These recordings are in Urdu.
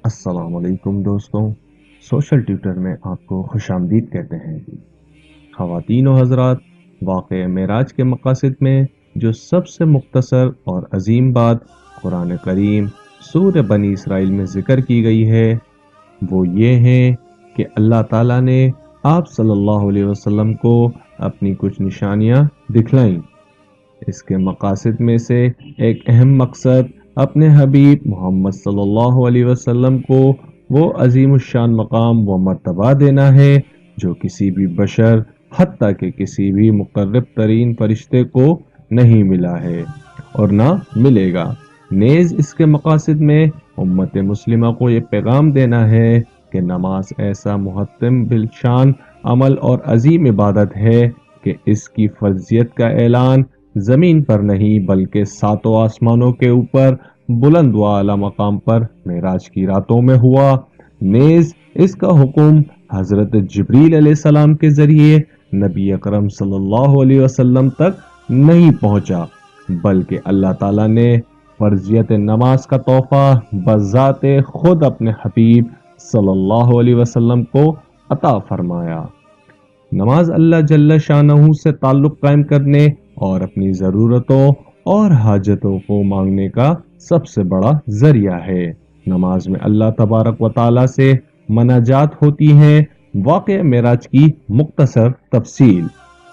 السلام علیکم دوستوں، سوشل ٹیوٹر میں آپ کو خوش آمدید کہتے ہیں۔ خواتین و حضرات، واقعہ معراج کے مقاصد میں جو سب سے مختصر اور عظیم بات قرآن کریم سورہ بنی اسرائیل میں ذکر کی گئی ہے وہ یہ ہے کہ اللہ تعالیٰ نے آپ صلی اللہ علیہ وسلم کو اپنی کچھ نشانیاں دکھلائیں۔ اس کے مقاصد میں سے ایک اہم مقصد اپنے حبیب محمد صلی اللہ علیہ وسلم کو وہ عظیم الشان مقام و مرتبہ دینا ہے جو کسی بھی بشر حتیٰ کہ کسی بھی مقرب ترین فرشتے کو نہیں ملا ہے اور نہ ملے گا۔ نیز اس کے مقاصد میں امت مسلمہ کو یہ پیغام دینا ہے کہ نماز ایسا محتم بالشان عمل اور عظیم عبادت ہے کہ اس کی فرضیت کا اعلان زمین پر نہیں بلکہ ساتوں آسمانوں کے اوپر بلند و اعلیٰ مقام پر معراج کی راتوں میں ہوا۔ نیز اس کا حکم حضرت جبریل علیہ السلام کے ذریعے نبی اکرم صلی اللہ علیہ وسلم تک نہیں پہنچا بلکہ اللہ تعالیٰ نے فرضیت نماز کا تحفہ بذات خود اپنے حبیب صلی اللہ علیہ وسلم کو عطا فرمایا۔ نماز اللہ جل شانہ سے تعلق قائم کرنے اور اپنی ضرورتوں اور حاجتوں کو مانگنے کا سب سے بڑا ذریعہ ہے۔ نماز میں اللہ تبارک و تعالی سے مناجات ہوتی ہے۔ واقعہ معراج کی مختصر تفصیل۔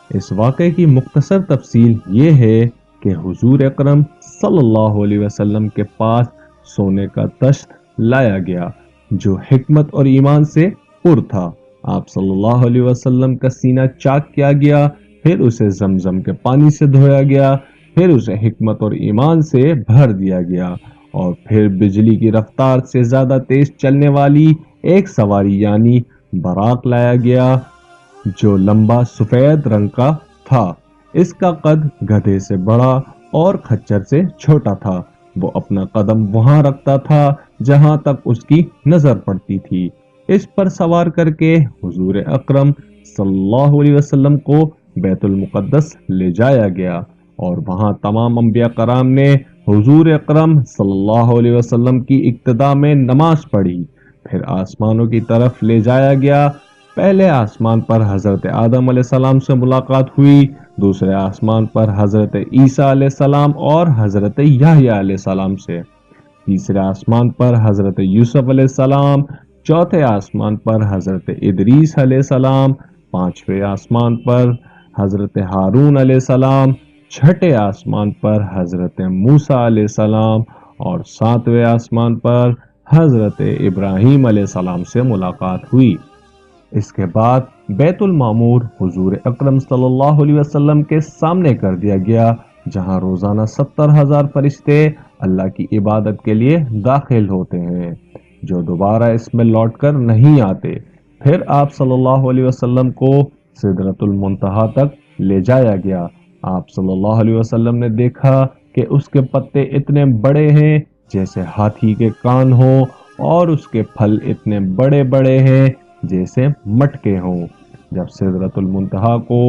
اس واقعے کی مختصر تفصیل یہ ہے کہ حضور اکرم صلی اللہ علیہ وسلم کے پاس سونے کا تشت لایا گیا جو حکمت اور ایمان سے پر تھا۔ آپ صلی اللہ علیہ وسلم کا سینہ چاک کیا گیا، پھر اسے زمزم کے پانی سے دھویا گیا، پھر اسے حکمت اور ایمان سے بھر دیا گیا اور پھر بجلی کی رفتار سے زیادہ تیز چلنے والی ایک سواری یعنی براق لایا گیا جو لمبا سفید رنگ کا تھا۔ اس کا قد گدھے سے بڑا اور خچر سے چھوٹا تھا۔ وہ اپنا قدم وہاں رکھتا تھا جہاں تک اس کی نظر پڑتی تھی۔ اس پر سوار کر کے حضور اکرم صلی اللہ علیہ وسلم کو بیت المقدس لے جایا گیا اور وہاں تمام انبیاء کرام نے حضور اکرم صلی اللہ علیہ وسلم کی اقتداء میں نماز پڑھی۔ پھر آسمانوں کی طرف لے جایا گیا۔ پہلے آسمان پر حضرت آدم علیہ السلام سے ملاقات ہوئی، دوسرے آسمان پر حضرت عیسیٰ علیہ السلام اور حضرت یحییٰ علیہ السلام سے، تیسرے آسمان پر حضرت یوسف علیہ السلام، چوتھے آسمان پر حضرت ادریس علیہ السلام، پانچویں آسمان پر حضرت ہارون علیہ السلام، چھٹے آسمان پر حضرت موسیٰ علیہ السلام اور ساتویں آسمان پر حضرت ابراہیم علیہ السلام سے ملاقات ہوئی۔ اس کے بعد بیت المعمور حضور اکرم صلی اللہ علیہ وسلم کے سامنے کر دیا گیا جہاں روزانہ 70,000 فرشتے اللہ کی عبادت کے لیے داخل ہوتے ہیں جو دوبارہ اس میں لوٹ کر نہیں آتے۔ پھر آپ صلی اللہ علیہ وسلم کو سدرۃ المنتہا تک لے جایا گیا۔ آپ صلی اللہ علیہ وسلم نے دیکھا کہ اس کے پتے اتنے بڑے ہیں جیسے ہاتھی کے کان ہوں اور اس کے پھل اتنے بڑے بڑے ہیں جیسے مٹکے ہوں۔ جب سدرۃ المنتہا کو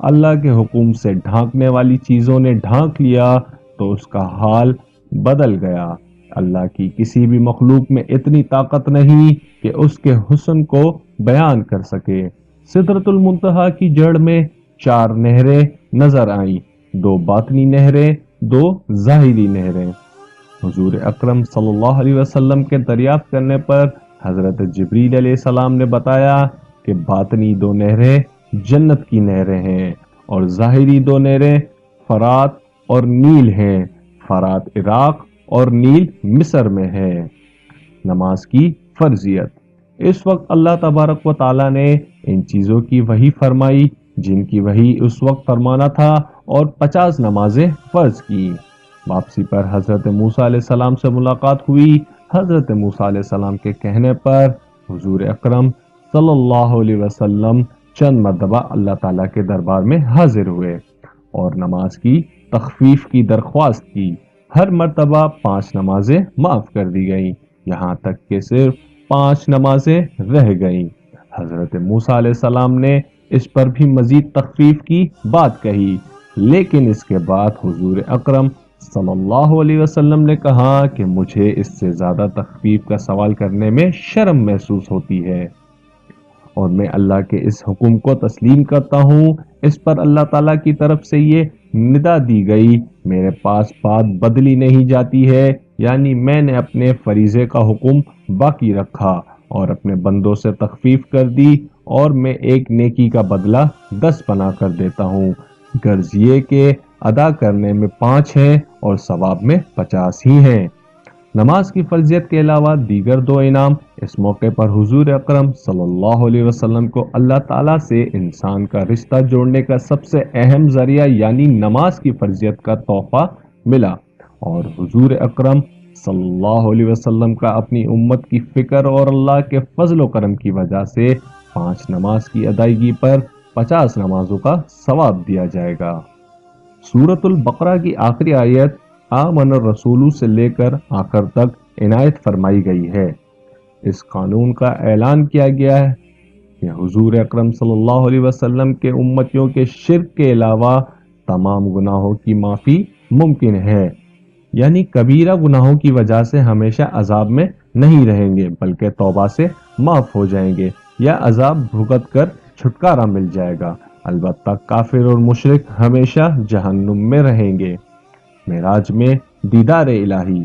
اللہ کے حکم سے ڈھانکنے والی چیزوں نے ڈھانک لیا تو اس کا حال بدل گیا۔ اللہ کی کسی بھی مخلوق میں اتنی طاقت نہیں کہ اس کے حسن کو بیان کر سکے۔ سدرۃ المنتہا کی جڑ میں 4 نہریں نظر آئیں، 2 باطنی نہریں، 2 ظاہری نہریں۔ حضور اکرم صلی اللہ علیہ وسلم کے دریافت کرنے پر حضرت جبریل علیہ السلام نے بتایا کہ باطنی 2 نہریں جنت کی نہریں ہیں اور ظاہری 2 نہریں فرات اور نیل ہیں۔ فرات عراق اور نیل مصر میں ہے۔ نماز کی فرضیت۔ اس وقت اللہ تبارک و تعالی نے ان چیزوں کی وحی فرمائی جن کی وحی اس وقت فرمانا تھا اور 50 نمازیں فرض کی۔ واپسی پر حضرت موسیٰ علیہ السلام سے ملاقات ہوئی۔ حضرت موسیٰ علیہ السلام کے کہنے پر حضور اکرم صلی اللہ علیہ وسلم چند مرتبہ اللہ تعالیٰ کے دربار میں حاضر ہوئے اور نماز کی تخفیف کی درخواست کی۔ ہر مرتبہ 5 نمازیں معاف کر دی گئیں یہاں تک کہ صرف 5 نمازیں رہ گئیں۔ حضرت موسیٰ علیہ السلام نے اس پر بھی مزید تخفیف کی بات کہی، لیکن اس کے بعد حضور اکرم صلی اللہ علیہ وسلم نے کہا کہ مجھے اس سے زیادہ تخفیف کا سوال کرنے میں شرم محسوس ہوتی ہے، اور میں اللہ کے اس حکم کو تسلیم کرتا ہوں۔ اس پر اللہ تعالیٰ کی طرف سے یہ ندا دی گئی، میرے پاس بات بدلی نہیں جاتی ہے، یعنی میں نے اپنے فریضے کا حکم باقی رکھا اور اپنے بندوں سے تخفیف کر دی، اور میں ایک نیکی کا بدلہ 10 بنا کر دیتا ہوں، غرض یہ کہ ادا کرنے میں 5 ہیں اور ثواب میں 50 ہی ہیں۔ نماز کی فرضیت کے علاوہ دیگر 2 انعام۔ اس موقع پر حضور اکرم صلی اللہ علیہ وسلم کو اللہ تعالیٰ سے انسان کا رشتہ جوڑنے کا سب سے اہم ذریعہ یعنی نماز کی فرضیت کا تحفہ ملا، اور حضور اکرم صلی اللہ علیہ وسلم کا اپنی امت کی فکر اور اللہ کے فضل و کرم کی وجہ سے 5 نماز کی ادائیگی پر 50 نمازوں کا ثواب دیا جائے گا۔ سورۃ البقرہ کی آخری آیت آمن الرسول سے لے کر آخر تک عنایت فرمائی گئی ہے۔ اس قانون کا اعلان کیا گیا ہے کہ حضور اکرم صلی اللہ علیہ وسلم کے امتیوں کے شرک کے علاوہ تمام گناہوں کی معافی ممکن ہے، یعنی کبیرہ گناہوں کی وجہ سے ہمیشہ عذاب میں نہیں رہیں گے بلکہ توبہ سے معاف ہو جائیں گے یا عذاب بھگت کر چھٹکارا مل جائے گا، البتہ کافر اور مشرک ہمیشہ جہنم میں رہیں گے۔ معراج میں دیدار الہی۔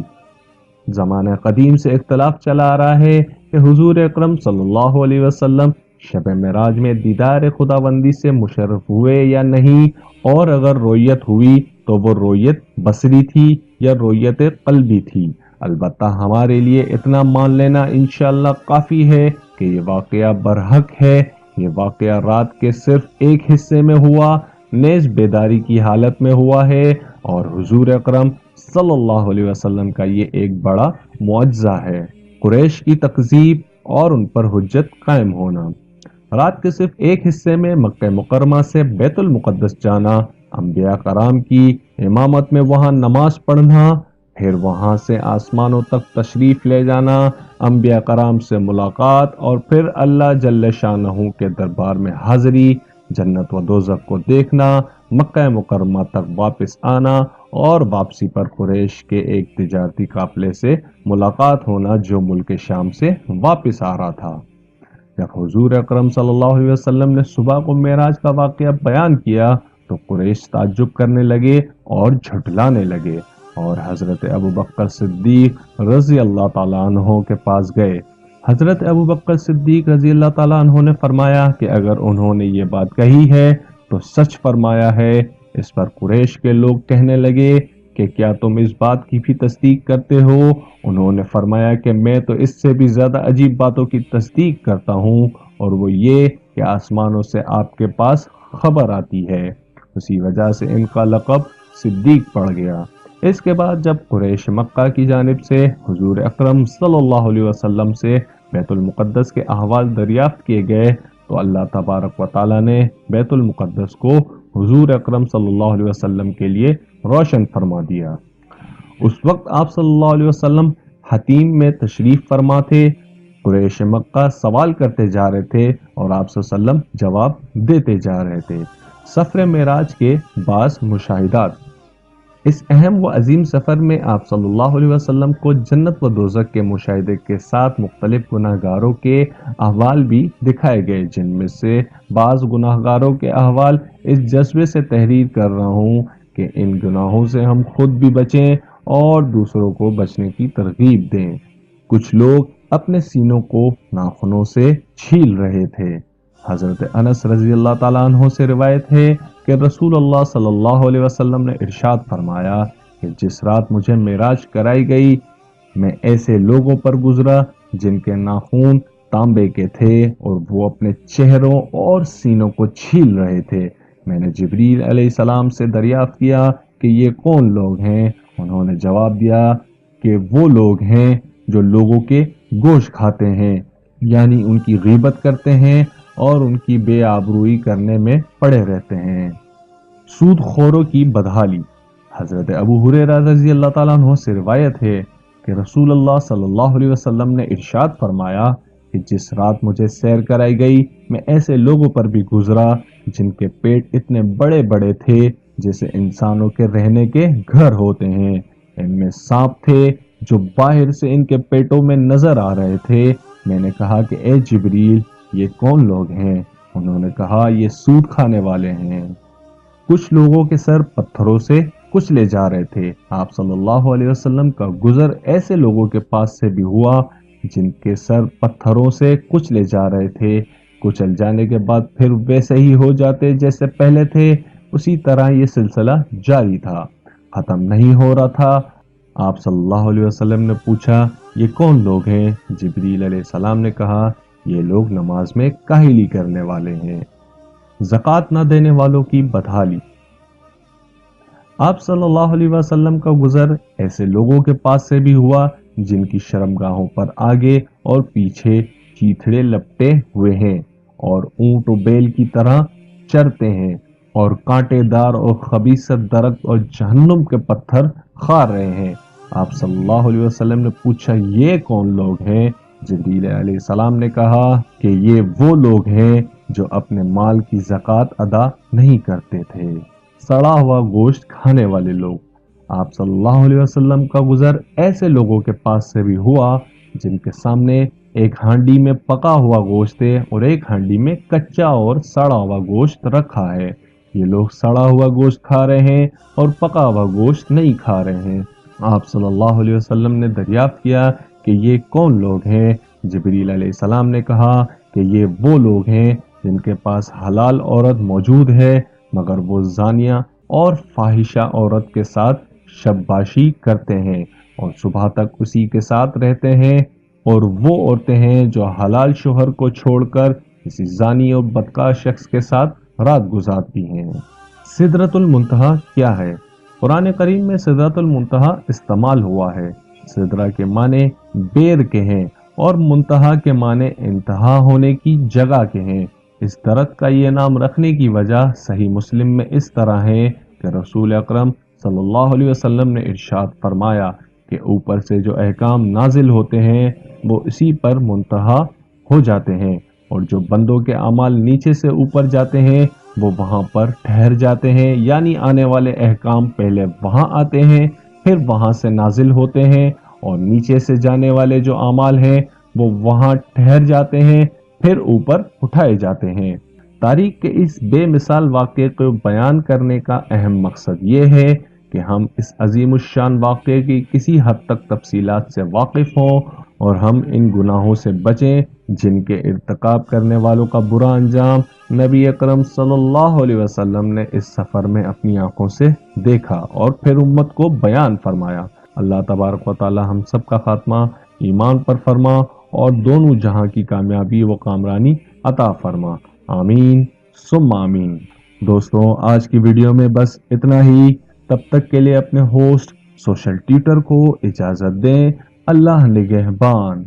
زمانہ قدیم سے اختلاف چلا آ رہا ہے کہ حضور اکرم صلی اللہ علیہ وسلم شب معراج میں دیدار خداوندی سے مشرف ہوئے یا نہیں، اور اگر رؤیت ہوئی تو وہ رؤیت بصری تھی یا رؤیت قلبی تھی۔ البتہ ہمارے لیے اتنا مان لینا انشاءاللہ کافی ہے کہ یہ واقعہ برحق ہے۔ یہ واقعہ رات کے صرف ایک حصے میں ہوا، نیز بیداری کی حالت میں ہوا ہے، اور حضور اکرم صلی اللہ علیہ وسلم کا یہ ایک بڑا معجزہ ہے۔ قریش کی تکذیب اور ان پر حجت قائم ہونا۔ رات کے صرف ایک حصے میں مکہ مکرمہ سے بیت المقدس جانا، انبیاء کرام کی امامت میں وہاں نماز پڑھنا، پھر وہاں سے آسمانوں تک تشریف لے جانا، انبیاء کرام سے ملاقات، اور پھر اللہ جل شانہ کے دربار میں حاضری، جنت و دوزخ کو دیکھنا، مکہ مکرمہ تک واپس آنا، اور واپسی پر قریش کے ایک تجارتی قافلے سے ملاقات ہونا جو ملک شام سے واپس آ رہا تھا۔ جب حضور اکرم صلی اللہ علیہ وسلم نے صبح کو معراج کا واقعہ بیان کیا تو قریش تعجب کرنے لگے اور جھٹلانے لگے، اور حضرت ابوبکر صدیق رضی اللہ تعالیٰ عنہ کے پاس گئے۔ حضرت ابوبکر صدیق رضی اللہ تعالیٰ عنہ نے فرمایا کہ اگر انہوں نے یہ بات کہی ہے تو سچ فرمایا ہے۔ اس پر قریش کے لوگ کہنے لگے کہ کیا تم اس بات کی بھی تصدیق کرتے ہو؟ انہوں نے فرمایا کہ میں تو اس سے بھی زیادہ عجیب باتوں کی تصدیق کرتا ہوں، اور وہ یہ کہ آسمانوں سے آپ کے پاس خبر آتی ہے۔ اسی وجہ سے ان کا لقب صدیق پڑ گیا۔ اس کے بعد جب قریش مکہ کی جانب سے حضور اکرم صلی اللہ علیہ وسلم سے بیت المقدس کے احوال دریافت کیے گئے تو اللہ تبارک و تعالیٰ نے بیت المقدس کو حضور اکرم صلی اللہ علیہ وسلم کے لیے روشن فرما دیا۔ اس وقت آپ صلی اللہ علیہ وسلم حتیم میں تشریف فرما تھے۔ قریش مکہ سوال کرتے جا رہے تھے اور آپ صلی اللہ علیہ وسلم جواب دیتے جا رہے تھے۔ سفر معراج کے بعض مشاہدات۔ اس اہم و عظیم سفر میں آپ صلی اللہ علیہ وسلم کو جنت و دوزخ کے مشاہدے کے ساتھ مختلف گناہ گاروں کے احوال بھی دکھائے گئے، جن میں سے بعض گناہ گاروں کے احوال اس جذبے سے تحریر کر رہا ہوں کہ ان گناہوں سے ہم خود بھی بچیں اور دوسروں کو بچنے کی ترغیب دیں۔ کچھ لوگ اپنے سینوں کو ناخنوں سے چھیل رہے تھے۔ حضرت انس رضی اللہ تعالیٰ عنہ سے روایت ہے کہ رسول اللہ صلی اللہ علیہ وسلم نے ارشاد فرمایا کہ جس رات مجھے معراج کرائی گئی میں ایسے لوگوں پر گزرا جن کے ناخن تانبے کے تھے اور وہ اپنے چہروں اور سینوں کو چھیل رہے تھے۔ میں نے جبریل علیہ السلام سے دریافت کیا کہ یہ کون لوگ ہیں؟ انہوں نے جواب دیا کہ وہ لوگ ہیں جو لوگوں کے گوشت کھاتے ہیں، یعنی ان کی غیبت کرتے ہیں اور ان کی بے آبروئی کرنے میں پڑے رہتے ہیں۔ سود خوروں کی بدحالی۔ حضرت ابو ہریرہ رضی اللہ تعالیٰ عنہ سے روایت ہے کہ رسول اللہ صلی اللہ علیہ وسلم نے ارشاد فرمایا کہ جس رات مجھے سیر کرائی گئی میں ایسے لوگوں پر بھی گزرا جن کے پیٹ اتنے بڑے بڑے تھے جیسے انسانوں کے رہنے کے گھر ہوتے ہیں۔ ان میں سانپ تھے جو باہر سے ان کے پیٹوں میں نظر آ رہے تھے۔ میں نے کہا کہ اے جبریل، یہ کون لوگ ہیں؟ انہوں نے کہا یہ سود کھانے والے ہیں۔ کچھ لوگوں کے سر پتھروں سے کچلے جا رہے تھے۔ آپ صلی اللہ علیہ وسلم کا گزر ایسے لوگوں کے پاس سے بھی ہوا جن کے سر پتھروں سے کچلے جا رہے تھے۔ کچل جانے کے بعد پھر ویسے ہی ہو جاتے جیسے پہلے تھے۔ اسی طرح یہ سلسلہ جاری تھا، ختم نہیں ہو رہا تھا۔ آپ صلی اللہ علیہ وسلم نے پوچھا یہ کون لوگ ہیں؟ جبریل علیہ السلام نے کہا یہ لوگ نماز میں کاہلی کرنے والے ہیں۔ زکوٰۃ نہ دینے والوں کی بدحالی۔ آپ صلی اللہ علیہ وسلم کا گزر ایسے لوگوں کے پاس سے بھی ہوا جن کی شرمگاہوں پر آگے اور پیچھے چیتھڑے لپٹے ہوئے ہیں اور اونٹ و بیل کی طرح چرتے ہیں اور کانٹے دار اور خبیثت درخت اور جہنم کے پتھر کھا رہے ہیں۔ آپ صلی اللہ علیہ وسلم نے پوچھا یہ کون لوگ ہیں؟ جبریل علیہ السلام نے کہا کہ یہ وہ لوگ ہیں جو اپنے مال کی زکوٰۃ ادا نہیں کرتے تھے۔ سڑا ہوا گوشت کھانے والے لوگ۔ آپ صلی اللہ علیہ وسلم کا گزر ایسے لوگوں کے پاس سے بھی ہوا جن کے سامنے ایک ہانڈی میں پکا ہوا گوشت ہے اور ایک ہانڈی میں کچا اور سڑا ہوا گوشت رکھا ہے۔ یہ لوگ سڑا ہوا گوشت کھا رہے ہیں اور پکا ہوا گوشت نہیں کھا رہے ہیں۔ آپ صلی اللہ علیہ وسلم نے دریافت کیا کہ یہ کون لوگ ہیں؟ جبریل علیہ السلام نے کہا کہ یہ وہ لوگ ہیں جن کے پاس حلال عورت موجود ہے مگر وہ زانیہ اور فاحشہ عورت کے ساتھ شباشی کرتے ہیں اور صبح تک اسی کے ساتھ رہتے ہیں، اور وہ عورتیں ہیں جو حلال شوہر کو چھوڑ کر کسی زانی اور بدکار شخص کے ساتھ رات گزارتی ہیں۔ سدرۃ المنتہا کیا ہے؟ قرآن کریم میں سدرۃ المنتہا استعمال ہوا ہے۔ سدرہ کے معنی بیر کے ہیں اور منتہا کے معنی انتہا ہونے کی جگہ کے ہیں۔ اس درخت کا یہ نام رکھنے کی وجہ صحیح مسلم میں اس طرح ہے کہ رسول اکرم صلی اللہ علیہ وسلم نے ارشاد فرمایا کہ اوپر سے جو احکام نازل ہوتے ہیں وہ اسی پر منتہا ہو جاتے ہیں، اور جو بندوں کے اعمال نیچے سے اوپر جاتے ہیں وہ وہاں پر ٹھہر جاتے ہیں، یعنی آنے والے احکام پہلے وہاں آتے ہیں پھر وہاں سے نازل ہوتے ہیں، اور نیچے سے جانے والے جو اعمال ہیں وہ وہاں ٹھہر جاتے ہیں پھر اوپر اٹھائے جاتے ہیں۔ تاریخ کے اس بے مثال واقعے کو بیان کرنے کا اہم مقصد یہ ہے کہ ہم اس عظیم الشان واقعے کی کسی حد تک تفصیلات سے واقف ہوں اور ہم ان گناہوں سے بچیں جن کے ارتکاب کرنے والوں کا برا انجام نبی اکرم صلی اللہ علیہ وسلم نے اس سفر میں اپنی آنکھوں سے دیکھا اور پھر امت کو بیان فرمایا۔ اللہ تبارک و تعالی ہم سب کا خاتمہ ایمان پر فرما اور دونوں جہاں کی کامیابی و کامرانی عطا فرما، آمین ثم آمین۔ دوستوں، آج کی ویڈیو میں بس اتنا ہی۔ تب تک کے لیے اپنے ہوسٹ سوشل ٹیوٹر کو اجازت دیں۔ اللہ نگہبان۔